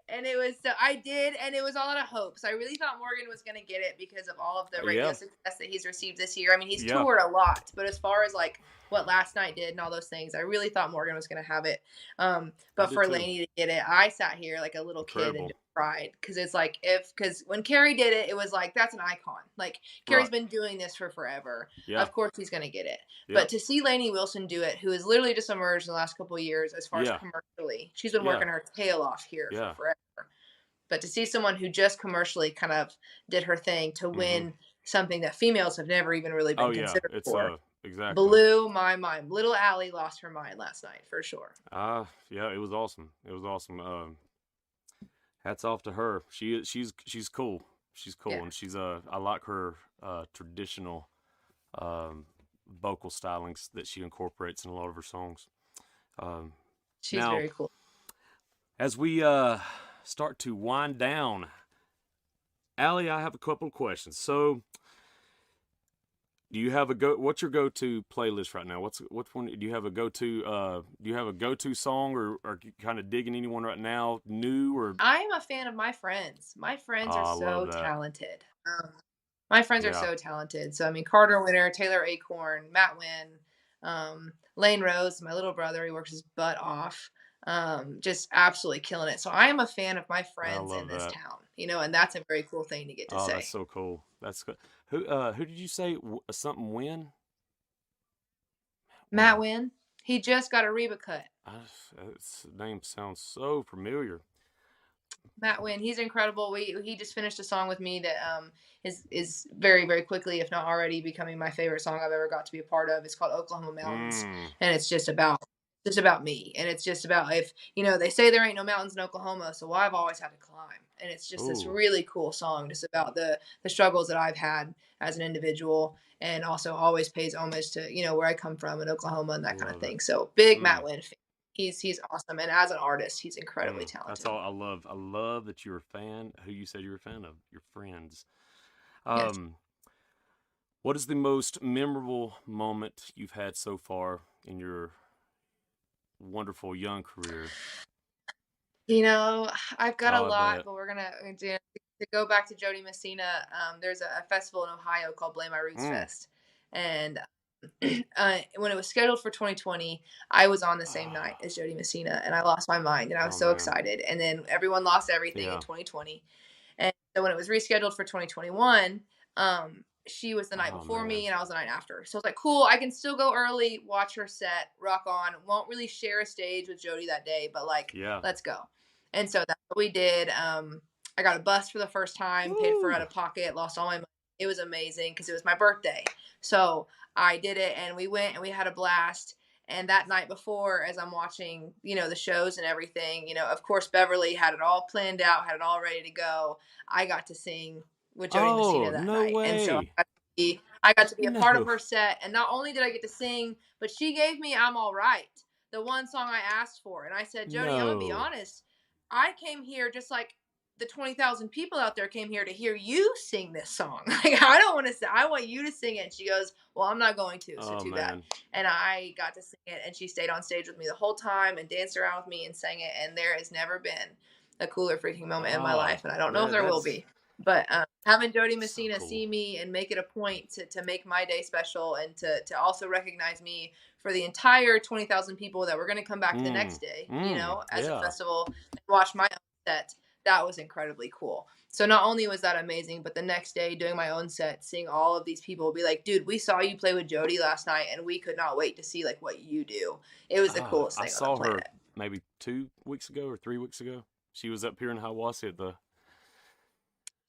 B: And it was so I did, and it was all out of hopes. I really thought Morgan was going to get it because of all of the radio
A: Yeah.
B: success that he's received this year. I mean, he's
A: Yeah.
B: toured a lot, but as far as like what last night did and all those things, I really thought Morgan was going to have it.
A: I
B: But
A: did
B: for
A: too.
B: Lainey to get it, I sat here like a little kid and
A: Incredible.
B: just cried, because it's like because when Carrie did it, it was like that's an icon. Like Carrie's
A: Right.
B: been doing this for forever.
A: Yeah.
B: Of course he's going to get it.
A: Yeah.
B: But to see Lainey Wilson do it, who has literally just emerged in the last couple of years as far as
A: Yeah.
B: commercially, she's been
A: Yeah.
B: working her tail off here for
A: Yeah.
B: forever. But to see someone who just commercially kind of did her thing to
A: hmm
B: win something that females have never even really been
A: Oh yeah.
B: considered
A: It's
B: for
A: exactly.
B: blew my mind. Little Allie lost her mind last night for sure.
A: Yeah, it was awesome. It was awesome. Hats off to her. She's cool. She's cool,
B: Yeah,
A: and I like her traditional vocal stylings that she incorporates in a lot of her songs. Um,
B: she's
A: Now,
B: very cool.
A: as we start to wind down, Allie, I have a couple of questions. So, do you have what's your go-to playlist right now? What's one? Do you have a go-to? Do you have a go-to song, or kind of digging anyone right now, new or?
B: I am a fan of my friends. My
A: Oh,
B: friends are
A: I love
B: so
A: that.
B: talented. My friends are
A: Yeah.
B: so talented. So I mean, Carter Winter, Taylor Acorn, Matt Wynn, Lane Rose, my little brother. He works his butt off. Just absolutely killing it. So I am a fan of my
A: I
B: friends in
A: love
B: this
A: that.
B: town. And that's a very cool thing to get to
A: Oh, that's
B: say.
A: so cool. That's good. Who did you say something win?
B: Matt
A: Win.
B: Wynn, he just got a Reba cut.
A: Its name sounds so familiar.
B: Matt Wynn, he's incredible. He just finished a song with me that is very very quickly, if not already, becoming my favorite song I've ever got to be a part of. It's called Oklahoma Mountains,
A: Mm.
B: and it's just about me, and it's just about, if they say there ain't no mountains in Oklahoma, so I've always had to climb, and it's just this
A: Ooh.
B: really cool song, just about the struggles that I've had as an individual, and also always pays homage to where I come from in Oklahoma and that kind of
A: Love it.
B: thing. So big
A: Mm.
B: Matt Wynn fan. He's awesome, and as an artist, he's incredibly
A: That's
B: talented.
A: all I love. I love that you're a fan. Who you said you're a fan of? Your friends.
B: Yes.
A: Um, what is the most memorable moment you've had so far in your wonderful young career?
B: I've got a
A: Oh, I
B: lot,
A: bet.
B: but we're gonna to go back to Jody Messina. There's a festival in Ohio called Blame My Roots
A: Mm.
B: Fest, and when it was scheduled for 2020, I was on the same night
A: Oh,
B: as Jody Messina, and I lost my mind, and I was
A: oh
B: so
A: man.
B: excited. And then everyone lost everything in
A: Yeah.
B: 2020, and so when it was rescheduled for 2021, she was the night
A: Oh
B: before me,
A: man.
B: and I was the night after. So I was like, cool, I can still go early, watch her set, rock on. Won't really share a stage with Jody that day, but like,
A: Yeah.
B: let's go. And so that's what we did. I got a bus for the first time, paid for it out
A: Woo.
B: of pocket, lost all my money. It was amazing because it was my birthday. So I did it, and we went and we had a blast. And that night before, as I'm watching, the shows and everything, of course, Beverly had it all planned out, had it all ready to go. I got to sing with Jody Messina
A: Oh,
B: that
A: no
B: night. And so
A: way.
B: I got to be a part of
A: No.
B: her set. And not only did I get to sing, but she gave me I'm All Right, the one song I asked for. And I said, Jody, I'm going to be
A: No.
B: honest. I came here just like the 20,000 people out there came here to hear you sing this song. Like, I don't want to sing. I want you to sing it. And she goes, well, I'm not going to. So
A: Oh
B: too bad.
A: man.
B: And I got to sing it. And she stayed on stage with me the whole time and danced around with me and sang it. And there has never been a cooler freaking moment in my
A: Oh,
B: life. And I don't know if
A: man,
B: there will
A: that's
B: be. But having Jody
A: so
B: Messina
A: cool.
B: see me and make it a point to make my day special, and to also recognize me for the entire 20,000 people that were going to come back the
A: Mm.
B: next day,
A: Mm.
B: as a
A: Yeah.
B: festival and watch my own set, that was incredibly cool. So not only was that amazing, but the next day doing my own set, seeing all of these people be like, dude, we saw you play with Jody last night and we could not wait to see like what you do. It was the coolest
A: I
B: thing on the
A: saw her
B: planet.
A: maybe 2 weeks ago or 3 weeks ago. She was up here in Hiawassee at the.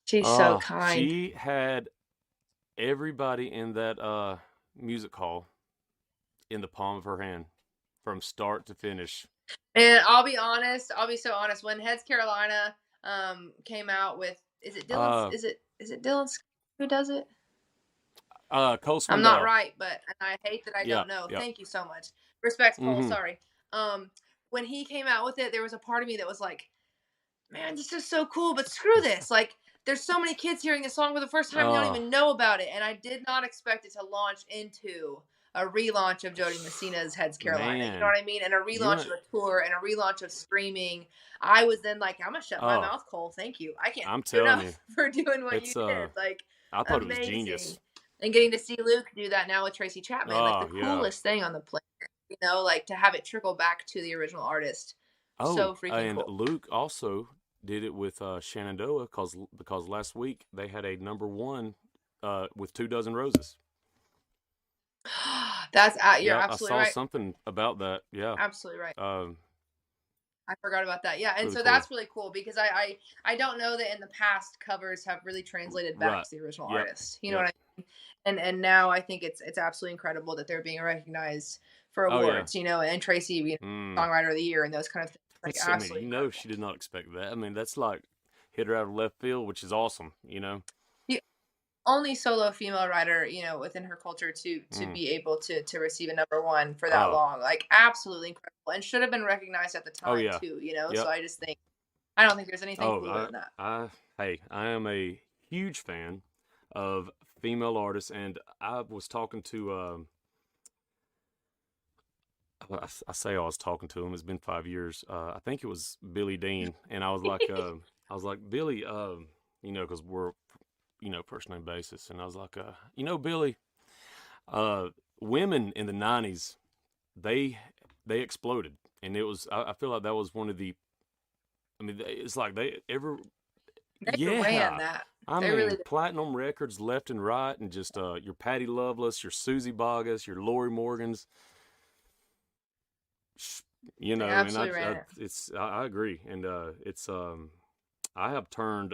B: She's so kind.
A: She had everybody in that music hall in the palm of her hand from start to finish.
B: And I'll be honest, I'll be so honest. When Heads Carolina came out with, is it Dylan's?
A: Uh,
B: Is it Dylan's who does it?
A: Cole
B: I'm not
A: Swindell.
B: right, but I hate that I
A: Yeah,
B: don't know.
A: yeah.
B: Thank you so much. Respect, Cole.
A: Mm-hmm.
B: Sorry. Um, when he came out with it, there was a part of me that was like, man, this is so cool, but screw this. Like, there's so many kids hearing this song for the first time, they don't
A: Oh,
B: even know about it. And I did not expect it to launch into a relaunch of Jody Messina's Heads Carolina. You know
A: man,
B: what I mean? And a
A: you
B: relaunch
A: and
B: of a tour and a relaunch of streaming. I was then like, I'm gonna shut my
A: oh,
B: mouth, Cole. Thank you. I can't
A: I'm
B: thank you
A: telling you,
B: enough for doing what you
A: it's
B: did. Like,
A: I thought it was
B: amazing.
A: genius.
B: And getting to see Luke do that now with Tracy Chapman, like the
A: Oh yeah.
B: coolest thing on the planet. Like to have it trickle back to the original artist.
A: Oh,
B: So freaking
A: and
B: cool.
A: Luke also did it with Shenandoah because last week they had a #1 with 2 dozen roses.
B: You're
A: Yeah, I
B: absolutely
A: saw
B: right.
A: something about that. Yeah,
B: Absolutely right.
A: um,
B: I forgot about that. Yeah, and
A: really
B: so
A: cool.
B: that's really cool because I don't know that in the past covers have really translated back
A: Right.
B: to the original
A: Yep.
B: artist. You know
A: Yep.
B: what I mean? And now I think it's absolutely incredible that they're being recognized for
A: Oh yeah.
B: awards. And Tracy,
A: Mm.
B: songwriter of the year and those kind of things. Like
A: That's. I mean,
B: absolutely
A: she
B: incredible.
A: did not expect that. I mean, that's like hit her out of left field, which is awesome.
B: The only solo female writer, within her culture to
A: Mm.
B: be able to receive a #1 for that
A: Oh.
B: long. Like absolutely incredible, and should have been recognized at the
A: Oh
B: time
A: yeah.
B: too. So
A: Yep.
B: I don't think there's anything
A: Oh,
B: cooler than that.
A: hey, I am a huge fan of female artists, and I was talking to I say I was talking to him. It's been 5 years. I think it was Billy Dean, and I was like, Billy, because we're, first name basis, and I was like, Billy, uh, women in the '90s, they they exploded, and it was, I feel like that was one of the, I mean, it's like they ever,
B: They ran
A: yeah.
B: that.
A: I
B: They really
A: mean,
B: did.
A: platinum records left and right, and just your Patty Loveless, your Susie Boggess, your Lori Morgans,
B: They
A: and
B: absolutely ran it.
A: I agree, and it's I have turned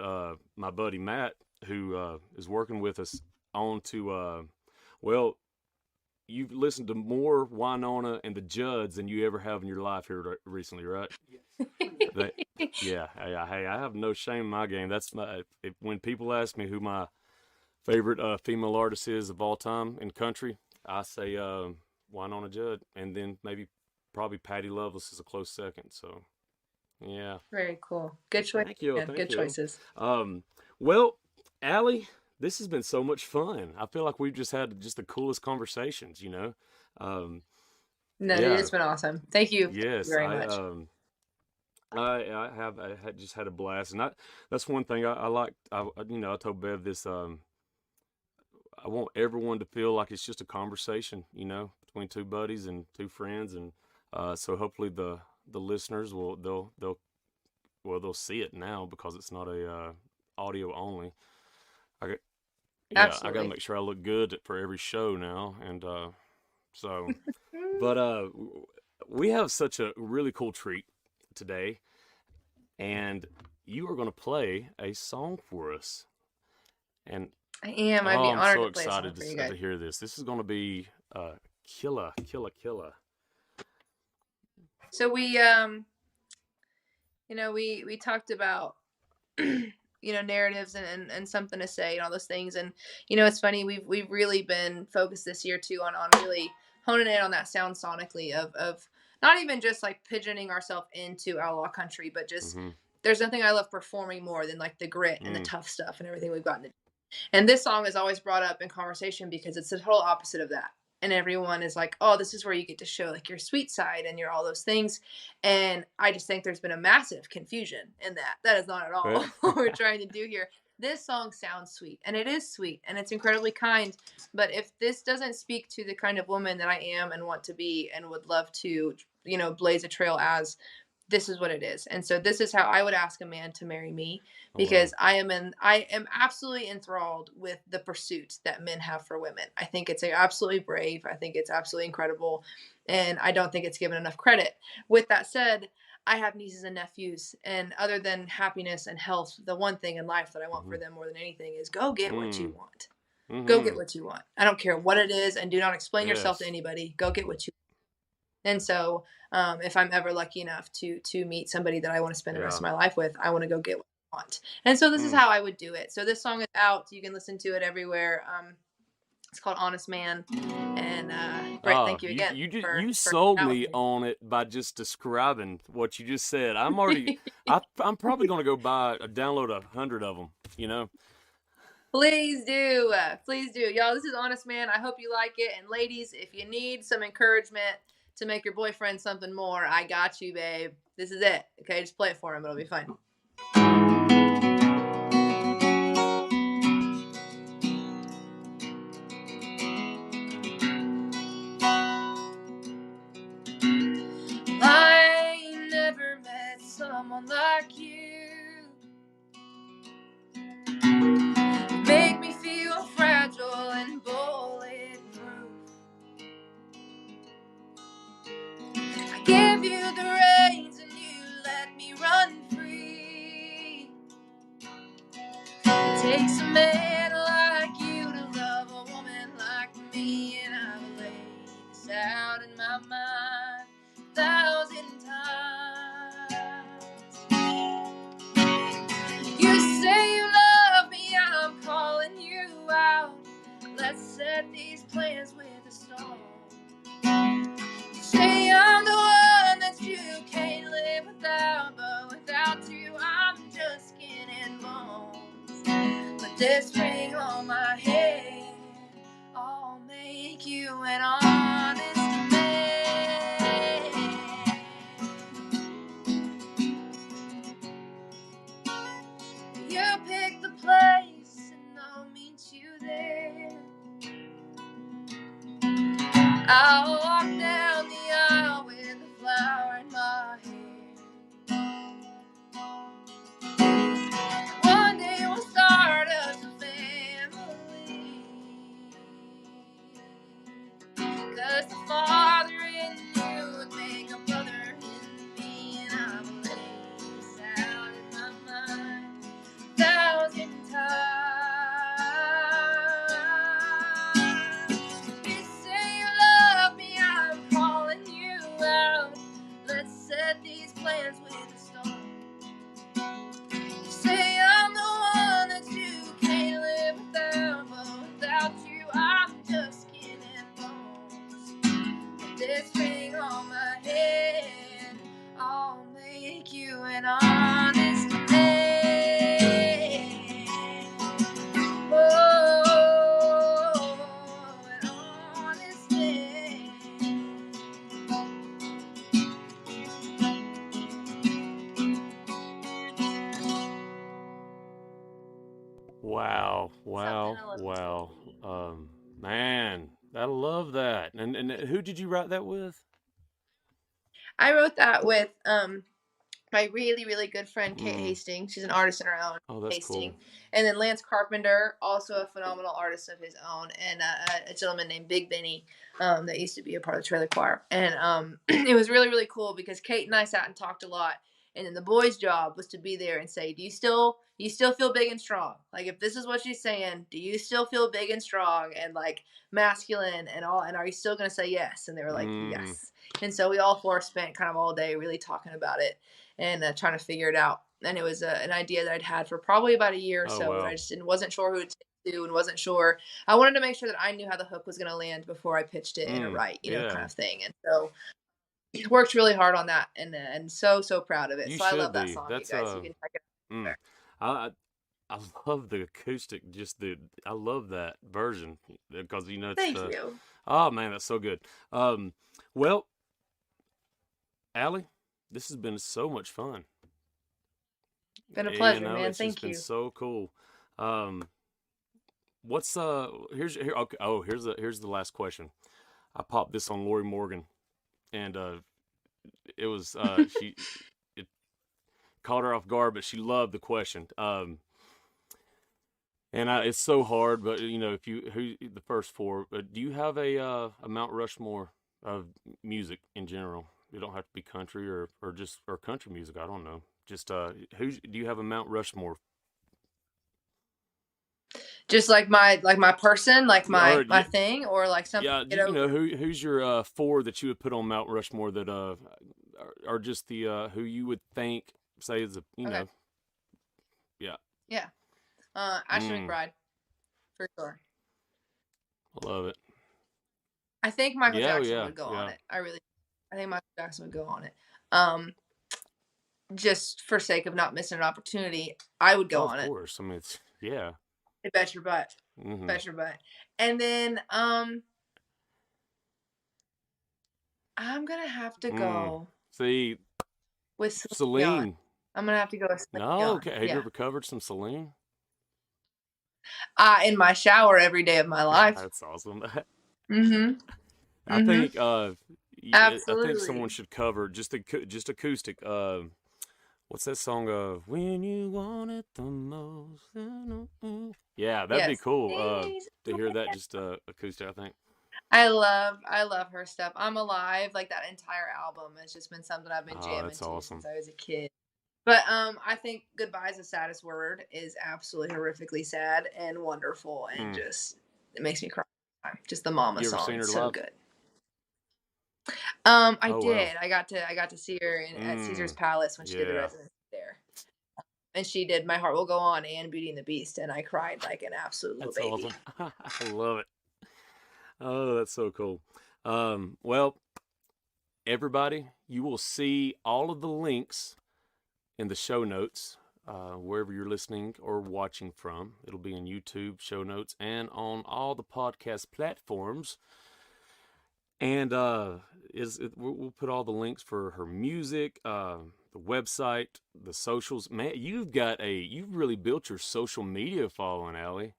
A: my buddy Matt, who is working with us, on to well, you've listened to more Winona and the Judds than you ever have in your life here recently, right? They, yeah, hey, I have no shame in my game. That's when people ask me who my favorite female artist is of all time in country, I say Winona Judd, and then probably Patty Loveless is a close second. So, yeah.
B: Very cool. Good choice.
A: Thank you.
B: Yeah,
A: Thank
B: good
A: you.
B: choices.
A: Well, Allie, this has been so much fun. I feel like we've just had just the coolest conversations.
B: No, dude,
A: Yeah.
B: it's been awesome. Thank you.
A: Yes,
B: very much.
A: I had just had a blast, and that's one thing I like. I told Bev this. I want everyone to feel like it's just a conversation, between two buddies and two friends, and so hopefully the listeners they'll see it now because it's not a audio only. I got to make sure I look good for every show now, and so, but we have such a really cool treat today, and you are going to play a song for us, and
B: I am. I'd be honored
A: I'm so
B: to play
A: excited
B: a song for you guys.
A: to hear this. This is going to be killer.
B: So we we talked about narratives and something to say and all those things, and it's funny, we've really been focused this year too on really honing in on that sound sonically of not even just like pigeoning ourselves into outlaw country, but just there's nothing I love performing more than like the grit and the tough stuff and everything we've gotten to do. And this song is always brought up in conversation because it's the total opposite of that. And everyone is like, oh, this is where you get to show like your sweet side and your all those things. And I just think there's been a massive confusion in that. That is not at all what we're trying to do here. This song sounds sweet, and it is sweet, and it's incredibly kind. But if this doesn't speak to the kind of woman that I am and want to be and would love to, blaze a trail as, this is what it is. And so this is how I would ask a man to marry me, because I am absolutely enthralled with the pursuit that men have for women. I think it's absolutely brave. I think it's absolutely incredible. And I don't think it's given enough credit. With that said, I have nieces and nephews, and other than happiness and health, the one thing in life that I want for them more than anything is go get what you want. Go get what you want. I don't care what it is, and do not explain yourself to anybody. Go get what you want. And so if I'm ever lucky enough to meet somebody that I want to spend the rest of my life with, I want to go get what I want. And so this is how I would do it. So this song is out. You can listen to it everywhere. It's called Honest Man. And Brit, thank you again.
A: You sold me on it by just describing what you just said. I'm probably going to go download 100 of them,
B: Please do. Y'all, this is Honest Man. I hope you like it. And ladies, if you need some encouragement to make your boyfriend something more, I got you, babe. This is it. Okay, just play it for him. It'll be fun. I never met someone like you. Make me feel fragile and bulletproof. I give you the reins and you let me run free. It takes a man like you to love a woman like me, and I've laid this out in my mind 1,000 times. You say you love me, I'm calling you out. Let's set these plans with a stone. Say I'm the one that you can't live without, but without you I'm just skin and bones. But this ring on my head, I'll make you an honest man. You pick the place and I'll meet you there. I'll walk down the aisle with a flower in my hair. One day we'll start us a family, 'cause the father in you would make a brother in me. And I've laid this out in my mind
A: Wow,
B: Something
A: wow,
B: a little
A: wow.
B: sweet.
A: Man, I love that. And who did you write that with?
B: I wrote that with my really, really good friend Kate
A: Mm.
B: Hastings. She's an artist in her own.
A: Oh, that's cool.
B: Hastings. And then Lance Carpenter, also a phenomenal artist of his own, and a gentleman named Big Benny that used to be a part of the trailer choir. And it was really, really cool because Kate and I sat and talked a lot. And then the boys' job was to be there and say, "Do you still feel big and strong? Like, if this is what she's saying, do you still feel big and strong and like masculine and all? And are you still gonna say yes?" And they were like,
A: Mm.
B: "Yes." And so we all four spent kind of all day really talking about it and trying to figure it out. And it was an idea that I'd had for probably about a year or
A: Oh,
B: so, and I
A: wow.
B: just wasn't sure who to take to, and wasn't sure. I wanted to make sure that I knew how the hook was going to land before I pitched it in a right, kind
A: Yeah,
B: of thing. And so worked really hard on that, and so proud of it.
A: you
B: So I
A: should
B: love that
A: be.
B: song, you
A: That's
B: guys. You can check it out
A: mm.
B: there.
A: I I love the acoustic. I love that version because it's
B: Thank
A: the.
B: you.
A: Oh man, that's so good. Well, Allie, this has been so much fun.
B: Been a pleasure, man.
A: It's just
B: Thank
A: been
B: you.
A: so cool. Um, what's here? Okay. Oh, here's the last question. I popped this on Lori Morgan, and it was she it caught her off guard, but she loved the question. And it's so hard, but if who the first four, do you have a Mount Rushmore of music in general? You don't have to be country or just or country music. I don't know. Just who do you have a Mount Rushmore?
B: Just like my person, like
A: Or
B: my thing, or like something
A: yeah,
B: to get over.
A: who's your four that you would put on Mount Rushmore that are just the who you would think say is a
B: Okay.
A: yeah.
B: Yeah. Ashley
A: Mm,
B: McBride, for sure.
A: love it.
B: I think Michael
A: Yeah, oh,
B: Jackson
A: yeah,
B: would go on
A: yeah.
B: it. I think Michael Jackson would go on it. Um, just for sake of not missing an opportunity, I would
A: Oh,
B: go
A: of
B: on it.
A: course. I mean, it's yeah.
B: I bet your butt.
A: Mm-hmm.
B: Bet your butt. And then I'm gonna have to
A: Mm.
B: go
A: See,
B: with Celine Dion.
A: Celine.
B: I'm gonna have to go with Celine
A: No,
B: Dion.
A: okay. Have you
B: Yeah.
A: ever covered some Celine?
B: In my shower every day of my life.
A: That's awesome.
B: Mm-hmm.
A: I
B: Mm-hmm.
A: think I think someone
B: Absolutely.
A: should cover just acoustic. What's that song? When you want it the most. Yeah, that'd be
B: Yes.
A: cool. To hear that just acoustic. I think.
B: I love her stuff. I'm Alive, like that entire album has just been something I've been
A: Oh,
B: jamming
A: that's
B: to
A: awesome.
B: since I was a kid. But I think Goodbye's the saddest word is absolutely horrifically sad and wonderful and
A: Mm.
B: just it makes me cry. Just the mama
A: You ever
B: song.
A: seen her
B: It's so
A: live?
B: good. I
A: Oh wow.
B: did. I got to see her at Caesar's
A: Mm.
B: Palace when she did the
A: Yeah.
B: residency there. And she did My Heart Will Go On and Beauty and the Beast, and I cried like an absolute little
A: That's
B: baby.
A: awesome. I love it. Oh, that's so cool. Well, everybody, you will see all of the links in the show notes, wherever you're listening or watching from. It'll be in YouTube show notes and on all the podcast platforms. And we'll put all the links for her music, the website, the socials. Man, you've really built your social media following, Allie.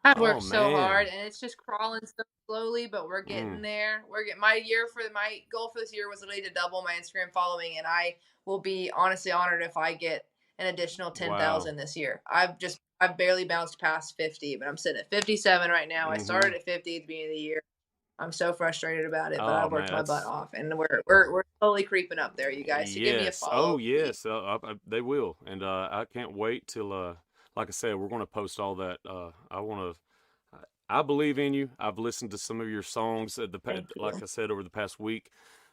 B: I've
A: Oh
B: worked so hard,
A: man.
B: and it's just crawling so slowly, but we're getting
A: Mm,
B: there. We're getting my goal for this year was literally to double my Instagram following, and I will be honestly honored if I get an additional
A: wow.
B: 10,000 this year. I've barely bounced past 50, but I'm sitting at 57 right now. I
A: Mm-hmm.
B: started at 50 at the beginning of the year. I'm so frustrated about it, but
A: Oh
B: I've worked
A: man,
B: my butt
A: that's
B: off, and we're slowly creeping up there, you guys. So give me a
A: yes. Oh
B: follow, please.
A: yes. They will, and I can't wait till. Like I said, we're going to post all that. I want to. I believe in you. I've listened to some of your songs
B: Thank
A: like
B: you.
A: I said, over the past week.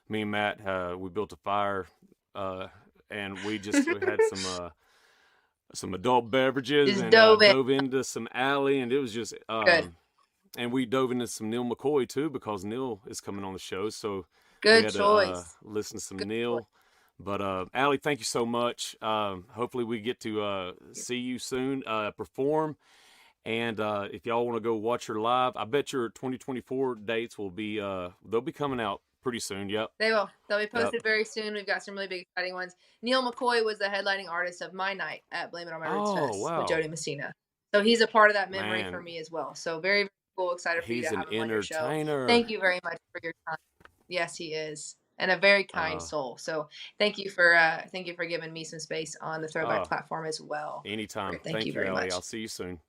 A: Me and Matt, we built a fire, and we had some adult beverages,
B: Just
A: and
B: dove in.
A: dove into some Allie, and it was just
B: Good.
A: and we dove into some Neil McCoy too because Neil is coming on the show, so we
B: Good
A: had to
B: choice.
A: listen to some
B: Good choice.
A: Neil. But Allie, thank you so much. Hopefully we get to see you soon perform. And if y'all want to go watch her live, I bet your 2024 dates will be they'll be coming out pretty soon. Yep.
B: They will. They'll be
A: Yep.
B: posted very soon. We've got some really big, exciting ones. Neil McCoy was the headlining artist of my night at Blame It On My Roots
A: Oh
B: Fest with
A: wow.
B: Jody Messina. So he's a part of that memory for
A: Man,
B: me as well. So very, very cool. Excited for you to
A: he's an
B: have him on your show.
A: entertainer.
B: Thank you very much for your time. Yes, he is, and a very kind
A: Uh,
B: soul. So thank you for giving me some space on the Throwback
A: oh,
B: platform as well.
A: anytime.
B: Thank you
A: Thank you,
B: very
A: Allie.
B: much.
A: I'll see you soon.